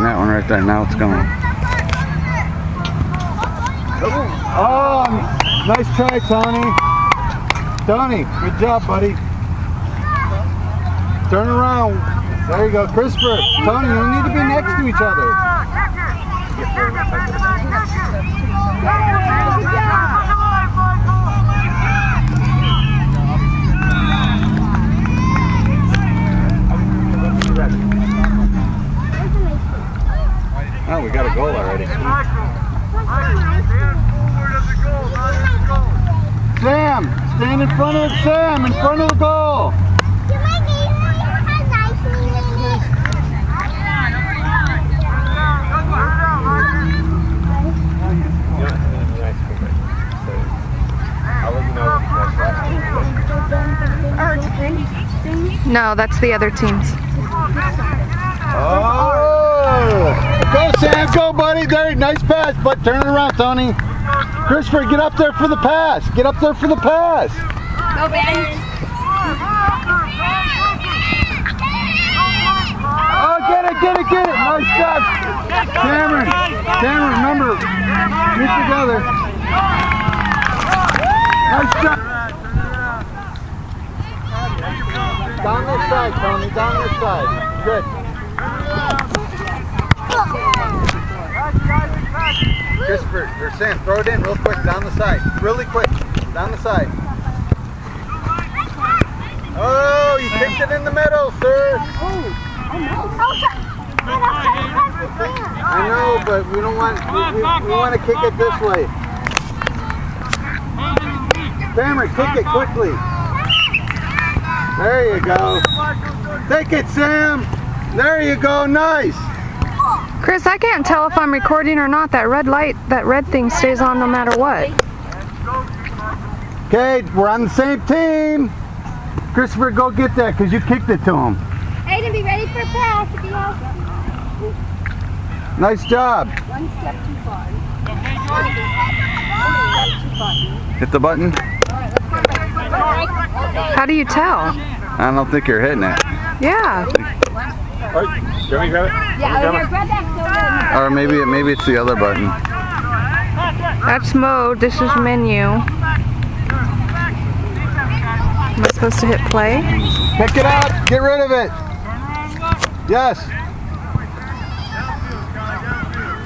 that one right there. Now it's going. Oh, nice try, Tony. Tony, good job, buddy. Turn around. There you go, Christopher. Tony, you need to be next to each other. Oh, we got a goal already. Sam, stand in front of Sam, in front of the goal. No, that's the other teams. Oh! Go, Sam, go, buddy. There, nice pass, but turn it around, Tony. Christopher, get up there for the pass. Get up there for the pass. Go, Ben. Oh, get it. Nice job. Cameron, remember, get together. Nice job. Down this side, Tony, down this side. Good. Christopher, or Sam, throw it in real quick, down the side. Really quick, down the side. Oh, you kicked it in the middle, sir. I know, but we don't want, we want to kick it this way. Cameron, kick it quickly. There you go. Take it, Sam. There you go. Nice. Chris, I can't tell if I'm recording or not. That red light, that red thing stays on no matter what. Okay, we're on the same team. Christopher, go get that because you kicked it to him. Aiden, be ready for a pass if you have. Nice job. One step too far. Hit the button. How do you tell? I don't think you're hitting it. Yeah. Can we grab it? Yeah, over here, grab that so Or maybe it's the other button. That's mode. This is menu. Am I supposed to hit play? Pick it up. Get rid of it. Yes.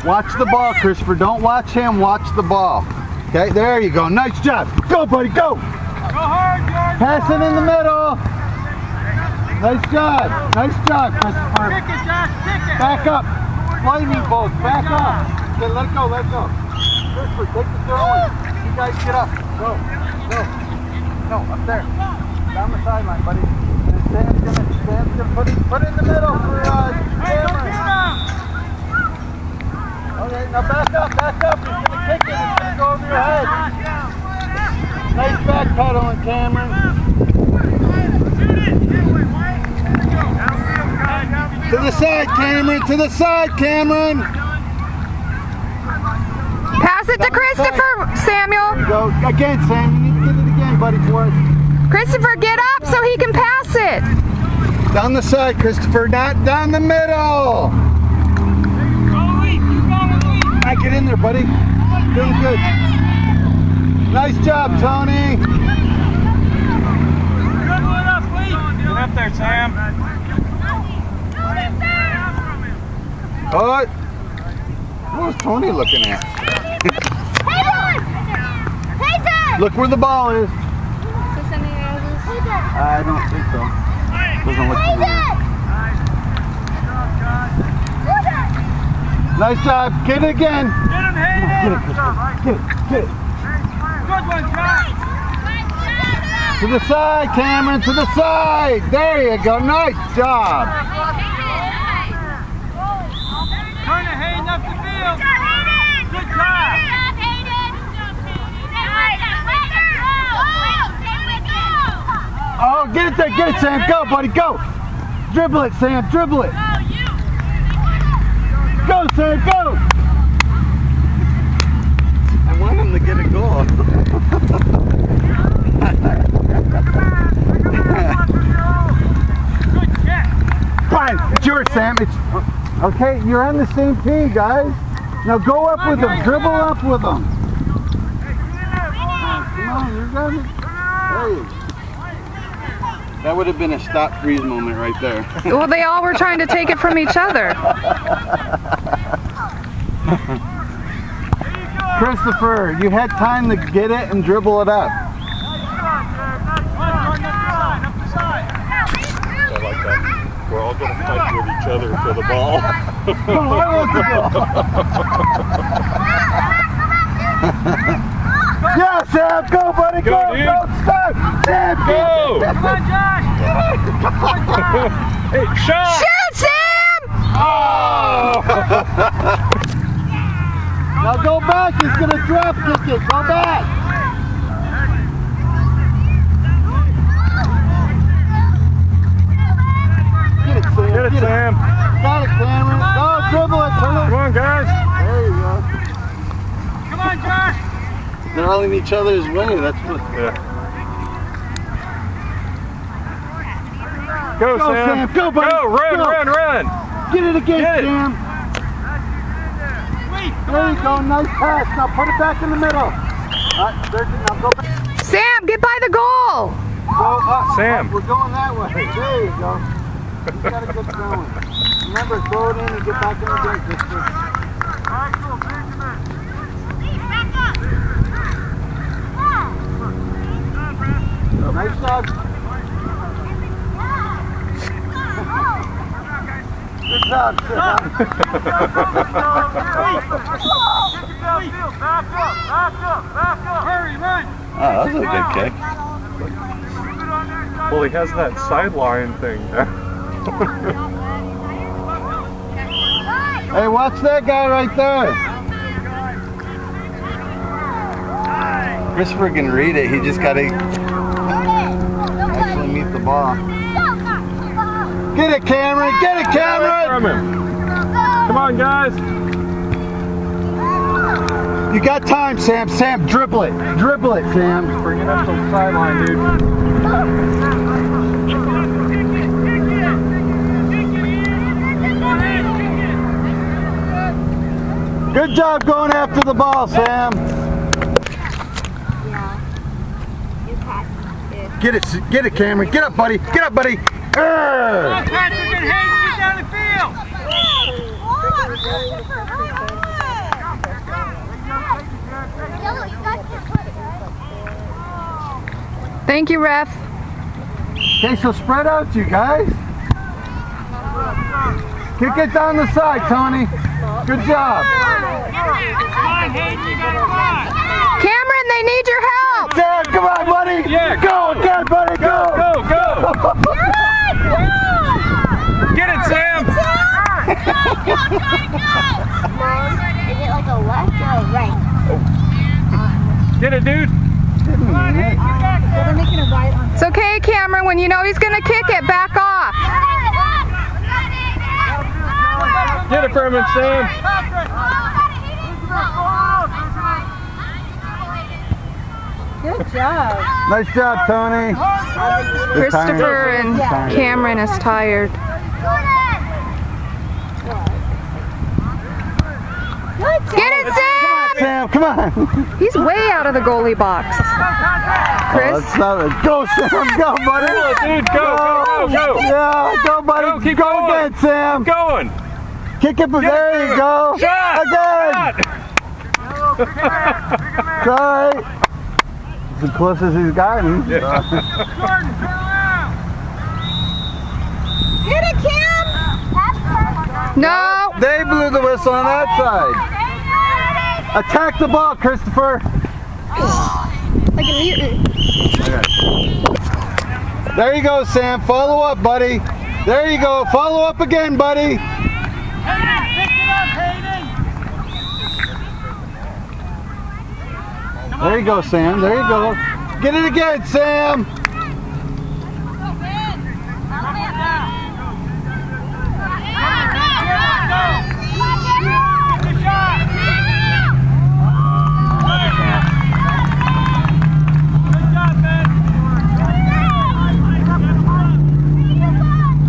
Watch the ball, Christopher. Don't watch him. Watch the ball. Okay, there you go. Nice job. Go, buddy. Go. Pass it in the middle. Nice job, Christopher. Kick it, Josh, kick it. Back up. Lightning Bolts, back up. Okay, let go. Christopher, take the throwing. You guys get up. Go. No, up there. Down the sideline, buddy. And Sam's gonna put it in the middle for Cameron. Okay, now back up. He's gonna kick it. It's gonna go over your head. Nice back pedaling, Cameron. To the side, Cameron. Pass it to Christopher, Samuel. There you go. Again, Sam. You need to get it again, buddy, for us. Christopher, get up so he can pass it. Down the side, Christopher. Not down the middle. All right, get in there, buddy. Doing good. Nice job, Tony. Get up there, Sam. Oh, what was Tony looking at? Look where the ball is. I don't think so. Doesn't look familiar. Nice job. Get it again. Get him, Hayden. Get it. Good one, Josh. To the side, Cameron. To the side. There you go. Nice job. Turn it, Hayden, up the field. Good job. Oh, get it there. Get it, Sam. Go, buddy. Go. Dribble it, Sam. Dribble it. Go, Sam. Go. I want him to get a goal. Good catch. Fine. It's yours, Sam. It's Okay, you're on the same page, guys. Now go up with them. Dribble up with them. Come on, you got it. Hey. That would have been a stop freeze moment right there. Well, they all were trying to take it from each other. Christopher, you had time to get it and dribble it up. I like that. We're all going to fight with each other for the ball. Yeah, Sam, go, buddy, go, dude. go, stop, Sam, Go! Come on, Josh! Hey, shot! Shoot, Sam! Oh! Now go back, he's going to drop kick it, go back. Get it, Sam. Get it, Sam. Got it, Cameron. Go, dribble it, turn it. Come on, guys. There you go. Come on, Josh. They're all in each other's way, that's what. Yeah. Go, Go, Sam. Sam. Go, buddy. Go, run, Go. run, run. Get it again, Get it. Sam. There you go, nice pass. Now put it back in the middle. Now go back. Sam, get by the goal! Go up. Sam. Up. We're going that way. There you go. You gotta get going. Remember, throw it in and get back in the game, Christopher. Nice job. Good job, Sam. Hurry, run. Oh, that was a good kick. Well, he has that sideline thing there. Hey, watch that guy right there. Christopher can read it. He just got to actually meet the ball. Get it, Cameron. Get it, Cameron. From him. Come on, guys. You got time, Sam. Sam, dribble it. Dribble it, Sam. Bring it up to the sideline, dude. Good job going after the ball, Sam. Get it, Cameron. Get up, buddy. Get up, buddy. Urgh. Patrick and Hayden, get down the field. Thank you, ref. Okay, so spread out, you guys. Kick it down the side, Tony. Good job. Cameron, they need your help! Sam, come on, buddy. Yeah. Go again, buddy. Go. Go, go. Get it, Sam. Is it like a left or a right? Get it, dude. They're making a right on It's okay, Cameron. When you know he's going to kick it, back off. Get it from him, Sam. Good job. Nice job, Tony. Christopher and Cameron is tired. Get it, Sam! Sam, come on. He's way out of the goalie box. Chris? That's not it. Go, Sam. Go, buddy. Come on, dude. Go, go, go, go. Yeah, go, buddy. Go, keep go going. again, Sam. Keep going. Kick it, there you go. Shot. Again. Shot. It's all right. It's as close as he's gotten. Yeah. Get it, Kim! No! They blew the whistle on that side. Attack the ball, Christopher. Like a mutant. There you go, Sam. Follow up, buddy. There you go. Follow up again, buddy. There you go, Sam. There you go. Get it again, Sam.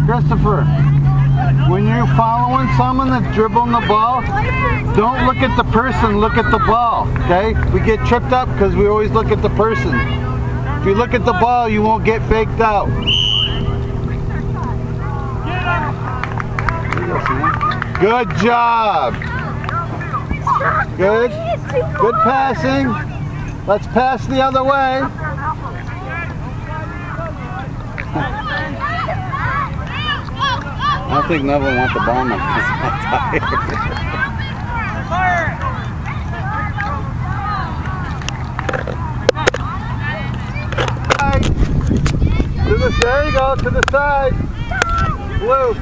Christopher, when you're following someone that's dribbling the ball, don't look at the person, look at the ball, okay? We get tripped up because we always look at the person. If you look at the ball, you won't get faked out. Good job. Good. Good passing. Let's pass the other way. I don't think Neville wants the ball now because he's not tired. There you go, to the side. Blue.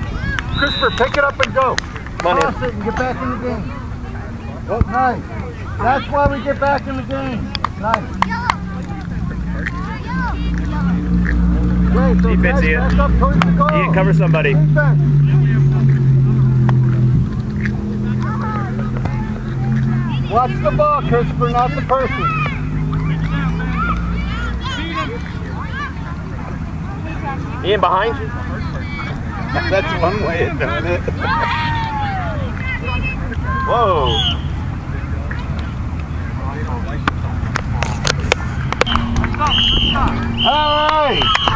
Christopher, pick it up and go. Toss it and get back in the game. Oh, nice. That's why we get back in the game. Nice. Okay, so Defense, Ian. back up towards the goal. Ian, cover somebody. Defense. Watch the ball, Christopher, not the person. Ian, behind you. That's one way of doing it. Whoa. All right.